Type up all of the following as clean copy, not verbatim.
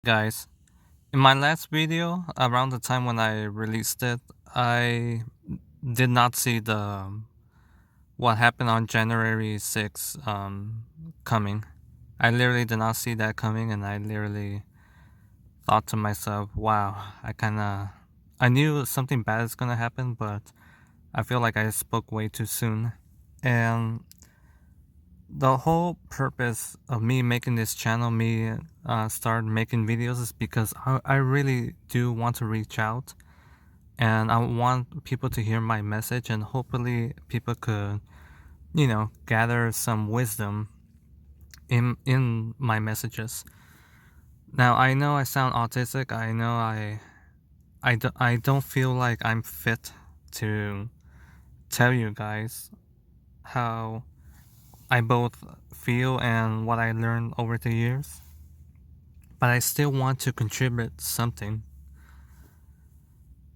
Guys, in my last video, around the time when I released it, I did not see the what happened on January 6th coming. I literally did not see that coming, and I literally thought to myself, "Wow, I knew something bad is gonna happen, but I feel like I spoke way too soon." And the whole purpose of me making this channel, me start making videos, is because I really do want to reach out, and I want people to hear my message, and hopefully people could, gather some wisdom in my messages. Now I know I sound autistic. I know I don't feel like I'm fit to tell you guys how I both feel and what I learned over the years, but I still want to contribute something.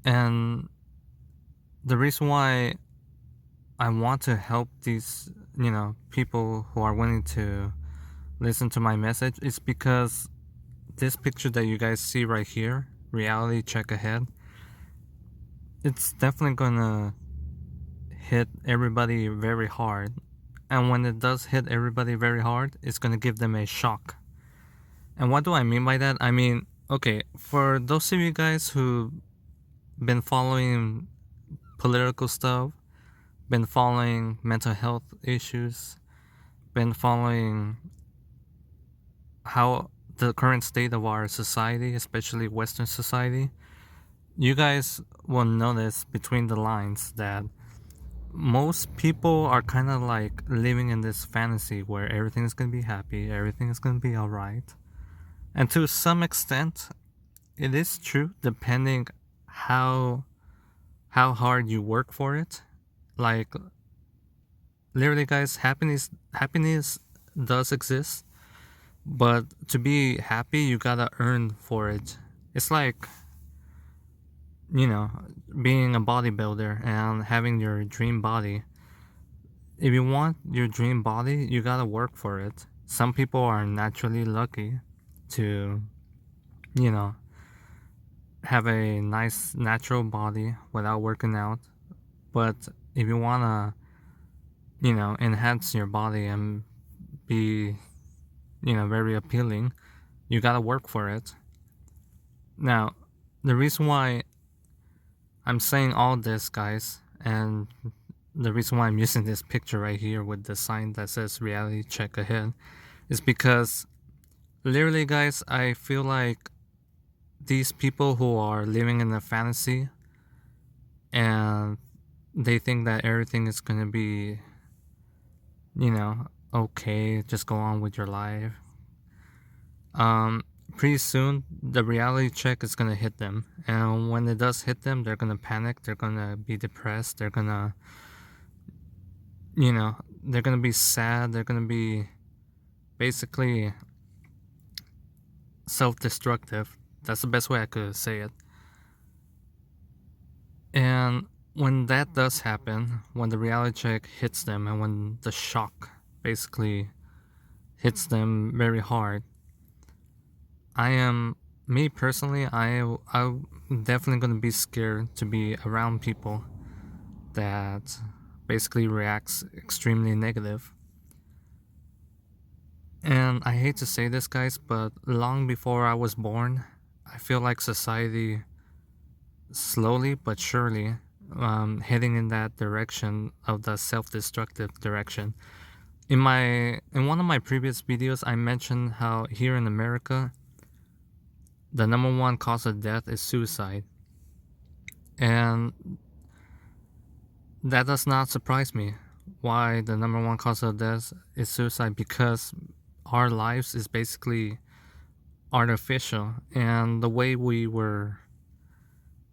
And the reason why I want to help these, people who are willing to listen to my message is because this picture that you guys see right here, reality check ahead, it's definitely gonna hit everybody very hard. And when it does hit everybody very hard, it's gonna give them a shock. And what do I mean by that? I mean, okay, for those of you guys who've been following political stuff, been following mental health issues, been following how the current state of our society, especially Western society, you guys will notice between the lines that most people are kind of like living in this fantasy where everything is going to be happy, everything is going to be all right. And to some extent, it is true depending how how hard you work for it. Like literally guys, happiness does exist, but to be happy you gotta earn for it. It's like, you know, being a bodybuilder and having your dream body. If you want your dream body, you gotta work for it. Some people are naturally lucky to, you know, have a nice natural body without working out. But if you wanna, enhance your body and be, very appealing, you gotta work for it. Now, the reason why I'm saying all this, guys, and the reason why I'm using this picture right here with the sign that says reality check ahead is because literally, guys, I feel like these people who are living in a fantasy and they think that everything is gonna be, okay, just go on with your life. Um, Pretty soon the reality check is gonna hit them, and when it does hit them, they're gonna panic. They're gonna be depressed. They're gonna, they're gonna be sad. They're gonna be basically self-destructive. That's the best way I could say it. And when that does happen, when the reality check hits them, and when the shock basically hits them very hard, I am me personally. I'm definitely gonna be scared to be around people that basically reacts extremely negative. And I hate to say this, guys, but long before I was born, I feel like society slowly but surely heading in that direction of the self-destructive direction. In one of my previous videos, I mentioned how here in America, the number one cause of death is suicide, and that does not surprise me. Why the number one cause of death is suicide? Because our lives is basically artificial, and the way we were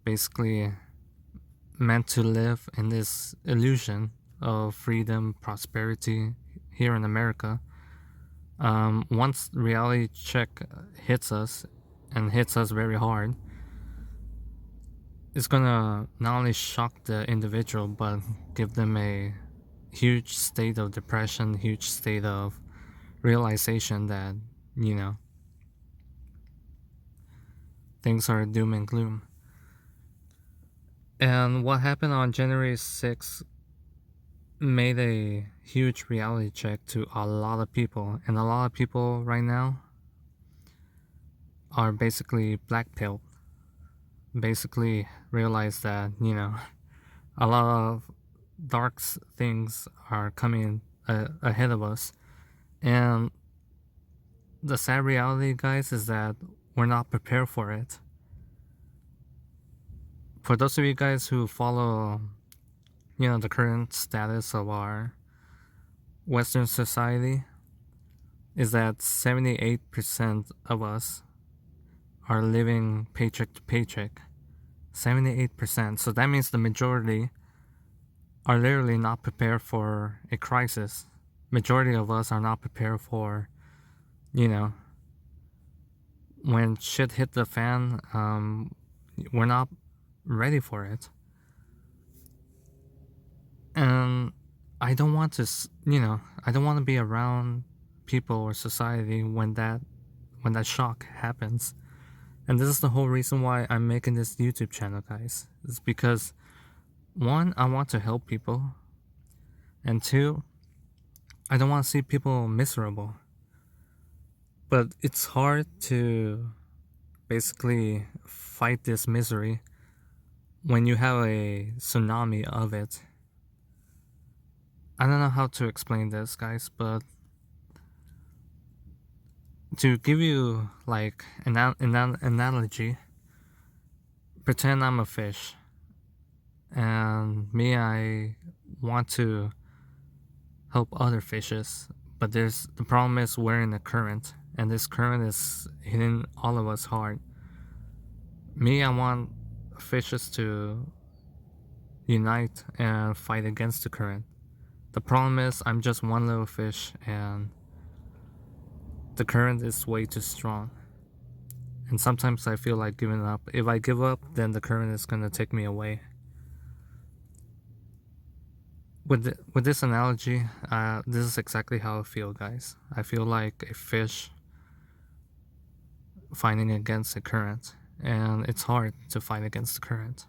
basically meant to live in this illusion of freedom, prosperity here in America. Once reality check hits us and hits us very hard, it's gonna not only shock the individual but give them a huge state of depression, huge state of realization that, you know, things are doom and gloom. And what happened on January 6th made a huge reality check to a lot of people. And a lot of people right now are basically blackpilled. Basically realize that, a lot of dark things are coming ahead of us. And the sad reality, guys, is that we're not prepared for it. For those of you guys who follow, the current status of our Western society, is that 78% of us are living paycheck to paycheck. 78%. So that means the majority are literally not prepared for a crisis. Majority of us are not prepared for, when shit hit the fan, we're not ready for it. And I don't want to, I don't want to be around people or society when that shock happens. And this is the whole reason why I'm making this YouTube channel, guys. It's because, one, I want to help people. And two, I don't want to see people miserable. But it's hard to basically fight this misery when you have a tsunami of it. I don't know how to explain this, guys, but to give you like an analogy, pretend I'm a fish, and I want to help other fishes, but the problem is we're in a current, and this current is hitting all of us hard. I want fishes to unite and fight against the current. The problem is I'm just one little fish, and the current is way too strong. And sometimes I feel like giving up. If I give up, then the current is gonna take me away. With this analogy, this is exactly how I feel, guys. I feel like a fish fighting against a current, and it's hard to fight against the current.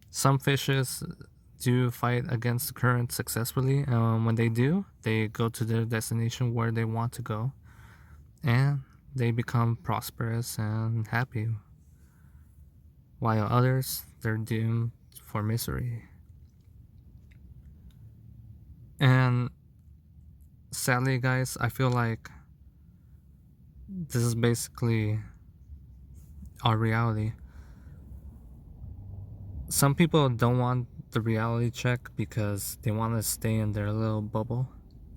Some fishes do fight against the current successfully, and when they do, they go to their destination where they want to go, and they become prosperous and happy, while others, they're doomed for misery. And sadly, guys, I feel like this is basically our reality. Some people don't want the reality check because they want to stay in their little bubble.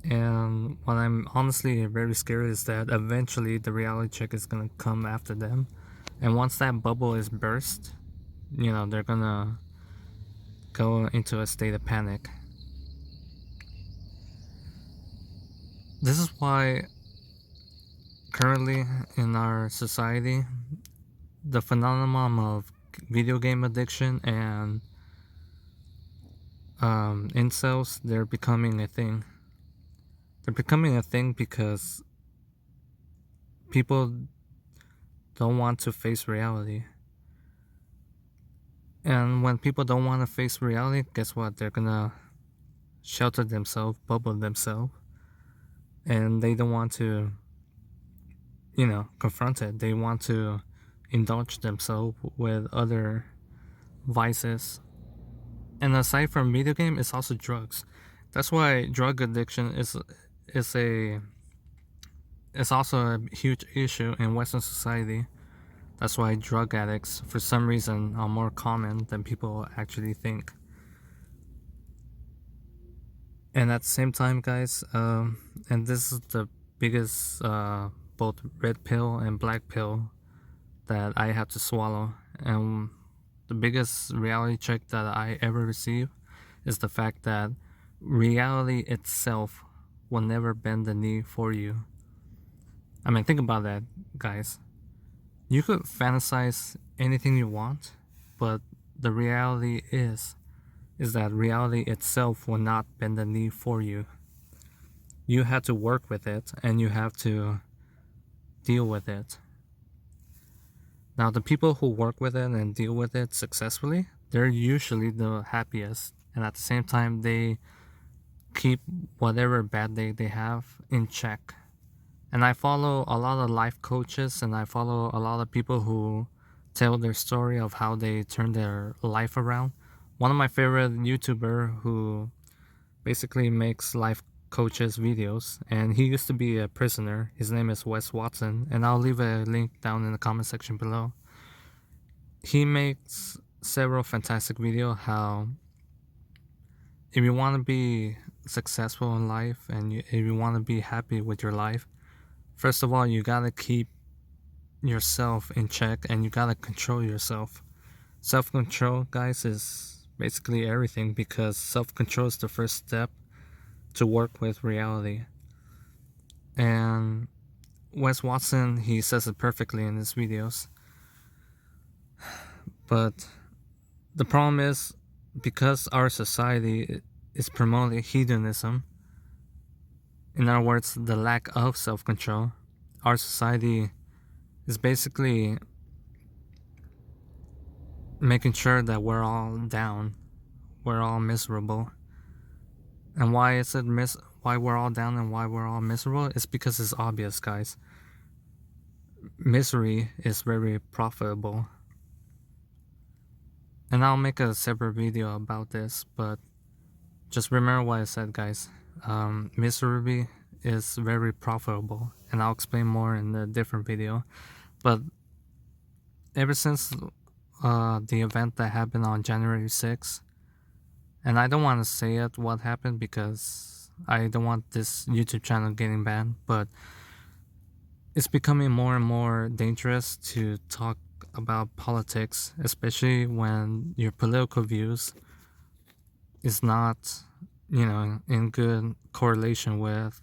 And what I'm honestly very scared is that eventually the reality check is gonna come after them. And once that bubble is burst, they're gonna go into a state of panic. This is why currently in our society, the phenomenon of video game addiction and incels, they're becoming a thing. They're becoming a thing because people don't want to face reality. And when people don't want to face reality, guess what? They're gonna shelter themselves, bubble themselves, and they don't want to, confront it. They want to indulge themselves with other vices. And aside from video game, it's also drugs. That's why drug addiction is also a huge issue in Western society. That's why drug addicts, for some reason, are more common than people actually think. And at the same time, guys, and this is the biggest both red pill and black pill that I have to swallow. And the biggest reality check that I ever received is the fact that reality itself will never bend the knee for you. I mean, think about that, guys. You could fantasize anything you want, but the reality is that reality itself will not bend the knee for you. You have to work with it, and you have to deal with it. Now, the people who work with it and deal with it successfully, they're usually the happiest. And at the same time, they keep whatever bad day they have in check. And I follow a lot of life coaches and I follow a lot of people who tell their story of how they turn their life around. One of my favorite YouTuber who basically makes life coaches videos, and he used to be a prisoner. His name is Wes Watson, and I'll leave a link down in the comment section below. He makes several fantastic videos how if you want to be successful in life and if you want to be happy with your life, first of all, you gotta keep yourself in check and you gotta control yourself. Self-control, guys, is basically everything because self-control is the first step to work with reality. And Wes Watson, he says it perfectly in his videos. But the problem is, because our society is promoting hedonism, in other words, the lack of self-control, our society is basically making sure that we're all down, we're all miserable. And why is it why we're all down and why we're all miserable? It's because it's obvious, guys. Misery is very profitable. And I'll make a separate video about this, but just remember what I said, guys. Misery is very profitable, and I'll explain more in a different video. But ever since the event that happened on January 6th, and I don't want to say it what happened because I don't want this YouTube channel getting banned, but it's becoming more and more dangerous to talk about politics, especially when your political views is not, in good correlation with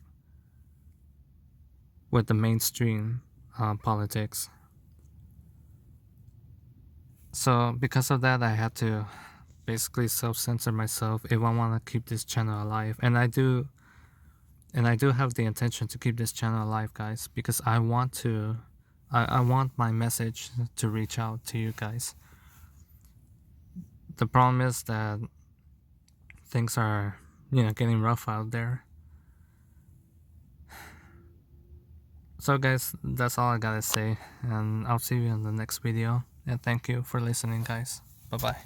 the mainstream politics. So because of that, I had to basically self-censor myself if I want to keep this channel alive, and I do have the intention to keep this channel alive, guys, because I want my message to reach out to you guys. The problem is that things are getting rough out there. So guys, that's all I gotta say, and I'll see you in the next video, and thank you for listening, guys. Bye bye.